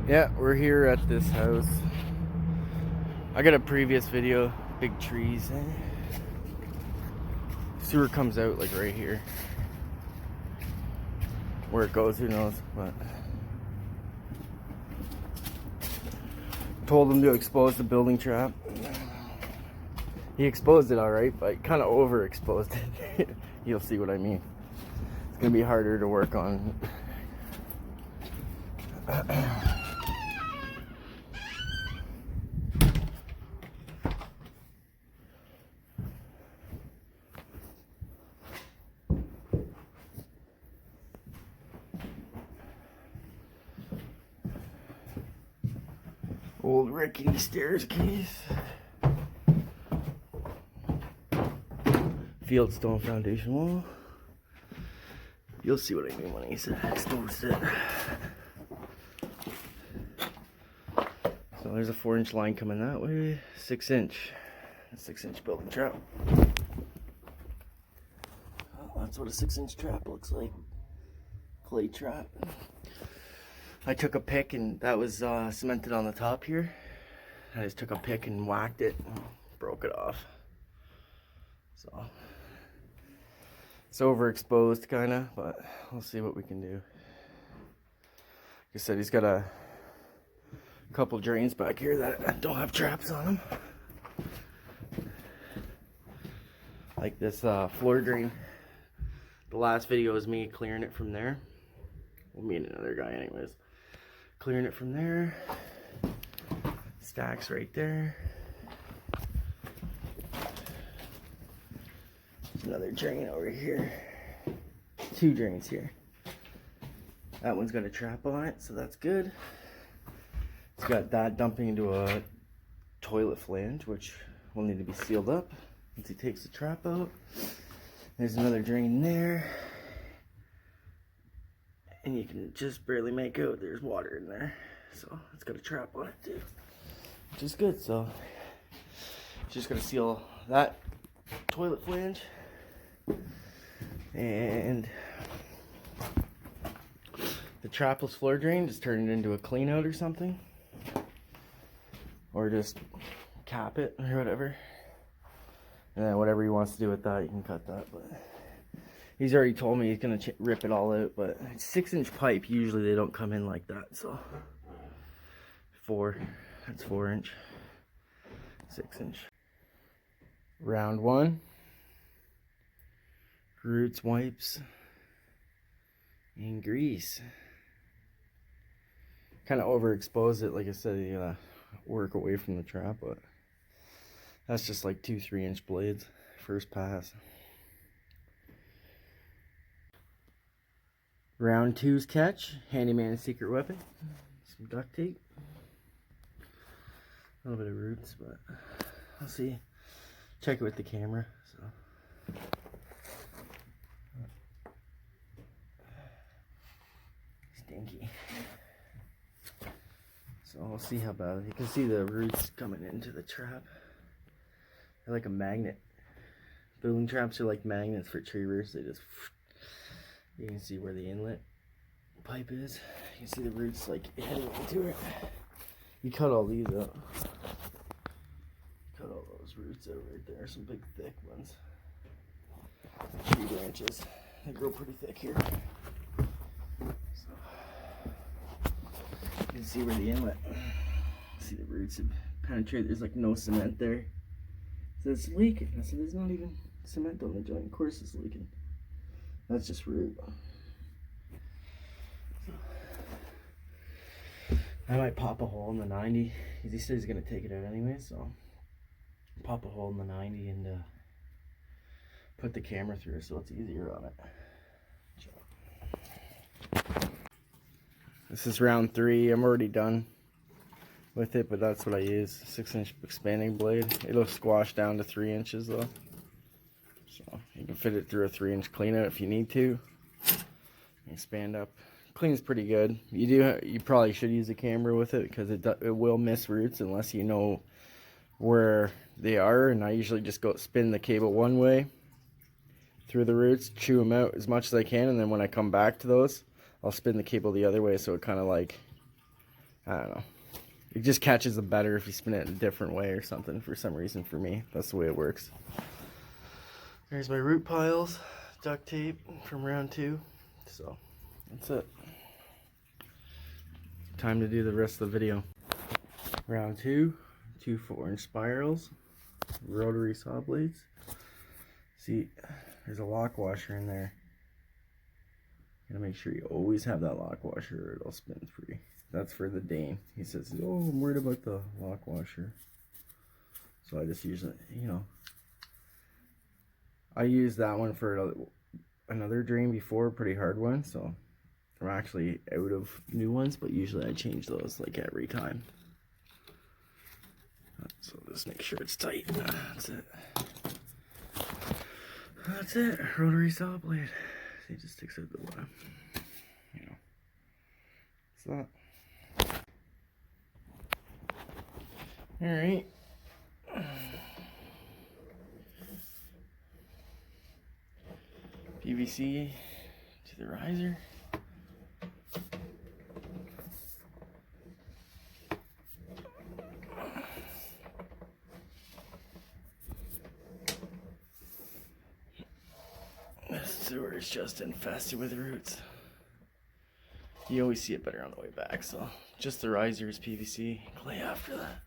Yeah, we're here at this house. I got a previous video, big trees. Sewer comes out like right here. Where it goes, who knows, but told him to expose the building trap. He exposed it alright, but kind of overexposed it. You'll see what I mean. It's gonna be harder to work on. Old rickety staircase. Fieldstone foundation wall. You'll see what I mean when he said exposed it. So there's a 4-inch line coming that way. 6-inch. A 6-inch building trap. Oh, that's what a 6-inch trap looks like. Clay trap. I took a pick and that was cemented on the top here. I just took a pick and whacked it, broke it off. So it's overexposed kind of, but we'll see what we can do. Like I said, he's got a couple drains back here that don't have traps on them. Like this floor drain. The last video was me clearing it from there. Well, me and another guy anyways. Clearing it from there. Stacks right there. There's another drain over here. 2 drains here. That one's got a trap on it, so that's good. It's got that dumping into a toilet flange, which will need to be sealed up once he takes the trap out. There's another drain there. And you can just barely make out there's water in there. So it's got a trap on it too, which is good. So just gonna seal that toilet flange and the trapless floor drain, just turn it into a clean out or something, or just cap it or whatever. And then whatever he wants to do with that, you can cut that. But he's already told me he's gonna rip it all out, but it's 6-inch pipe. Usually they don't come in like that, so 4, that's 4-inch, 6-inch. Round 1, roots, wipes, and grease. Kind of overexposed it, like I said, you gotta work away from the trap, but that's just like 2 3-inch blades, first pass. Round 2's catch, handyman's secret weapon, some duct tape, a little bit of roots, but I'll see. Check it with the camera. So stinky. So we'll see how bad. You can see the roots coming into the trap. They're like a magnet. Building traps are like magnets for tree roots. They just, you can see where the inlet pipe is. You can see the roots like heading into it. You cut all these out. Cut all those roots out right there. Some big thick ones. Tree branches. They grow pretty thick here. So you can see where the inlet. See the roots have penetrated. There's like no cement there. So it's leaking. So there's not even cement on the joint. Of course it's leaking. That's just root. I might pop a hole in the 90 because he said he's gonna take it out anyway, so pop a hole in the 90 and put the camera through so it's easier on it. This is round 3. I'm already done with it, but that's what I use. 6-inch expanding blade. It'll squash down to 3 inches though, so you can fit it through a 3-inch clean out if you need to. Expand up. Cleans pretty good. You probably should use a camera with it because it will miss roots unless you know where they are. And I usually just go spin the cable one way through the roots, chew them out as much as I can, and then when I come back to those, I'll spin the cable the other way so it kind of like I don't know. It just catches it better if you spin it in a different way or something for some reason for me. That's the way it works. There's my root piles, duct tape from round 2. So that's it. Time to do the rest of the video. Round 2, 2 4-inch spirals, rotary saw blades. See, there's a lock washer in there. Gotta make sure you always have that lock washer or it'll spin free. That's for the Dane. He says, oh, I'm worried about the lock washer. So I just use it, you know. I used that one for another drain before, pretty hard one. So I'm actually out of new ones, but usually I change those like every time. So just make sure it's tight. That's it. That's it. Rotary saw blade. It just sticks out the bottom. You know. It's that. Alright. PVC to the riser. This sewer is just infested with roots. You always see it better on the way back, so just the riser is PVC, clay after that.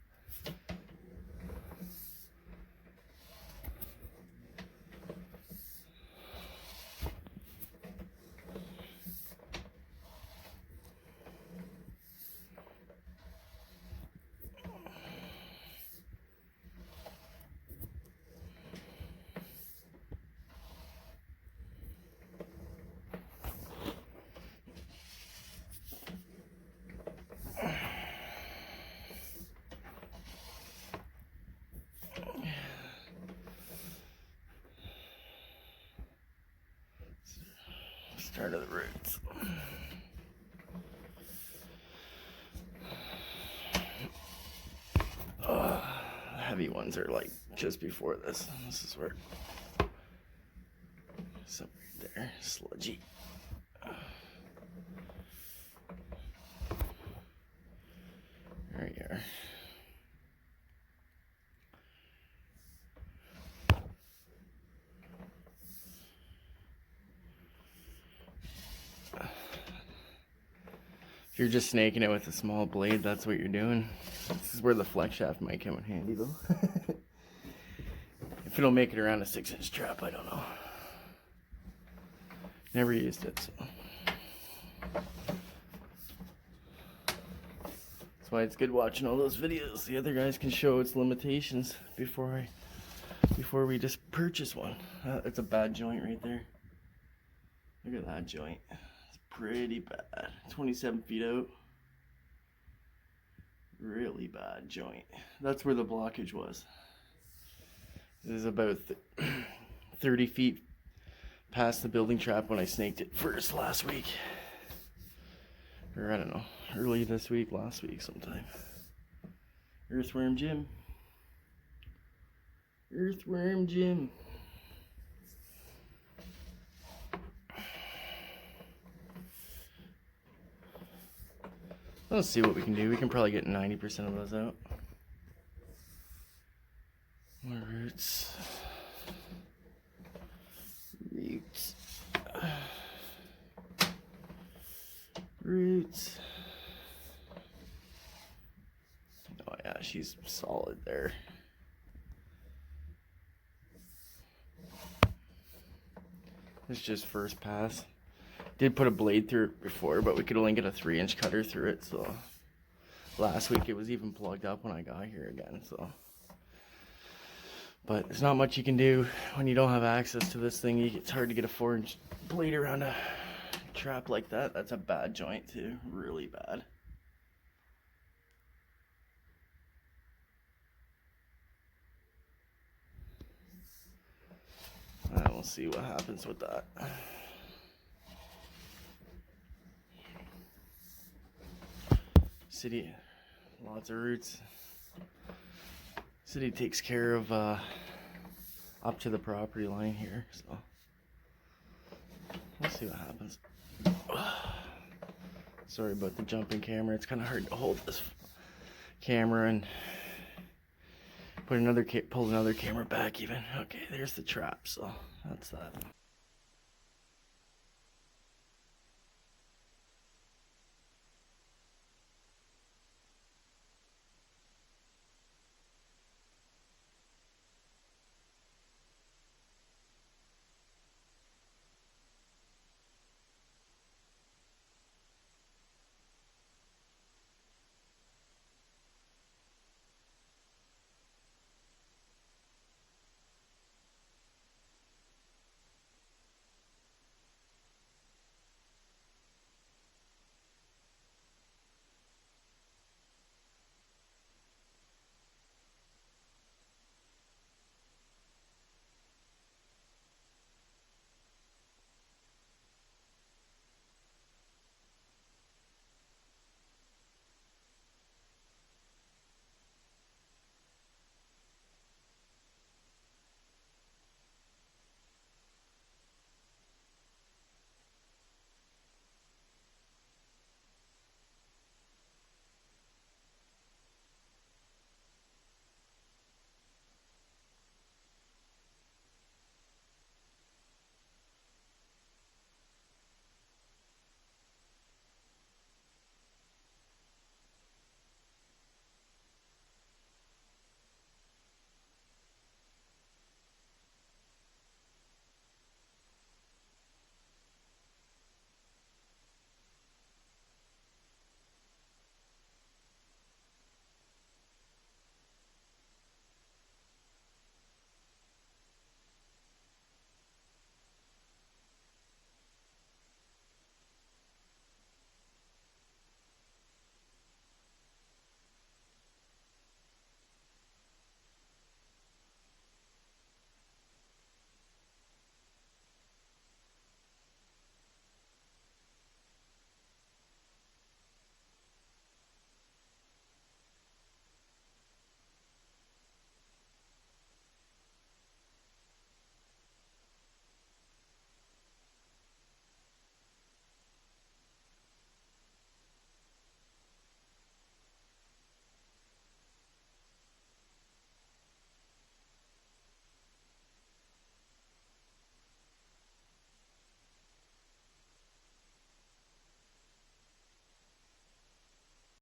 Start of the roots. The heavy ones are like just before this. This is where some right there, sludgy. There you are. If you're just snaking it with a small blade, that's what you're doing. This is where the flex shaft might come in handy though. If it'll make it around a 6-inch trap, I don't know. Never used it, so. That's why it's good watching all those videos. The other guys can show its limitations before we just purchase one. It's a bad joint right there. Look at that joint. Pretty bad. 27 feet out. Really bad joint. That's where the blockage was. It is about 30 feet past the building trap when I snaked it first last week. Or I don't know, early this week, last week sometime. Earthworm Jim. Earthworm Jim. Let's see what we can do. We can probably get 90% of those out. More roots. Roots. Roots. Oh yeah, she's solid there. It's just first pass. Did put a blade through it before, but we could only get a 3-inch cutter through it, so last week it was even plugged up when I got here again, so. But there's not much you can do when you don't have access to this thing. It's hard to get a 4-inch blade around a trap like that. That's a bad joint too, really bad. We'll see what happens with that. City, lots of roots. City takes care of up to the property line here, so we'll see what happens. Sorry about the jumping camera. It's kind of hard to hold this camera and pull another camera back even. Okay, there's the trap, so that's that.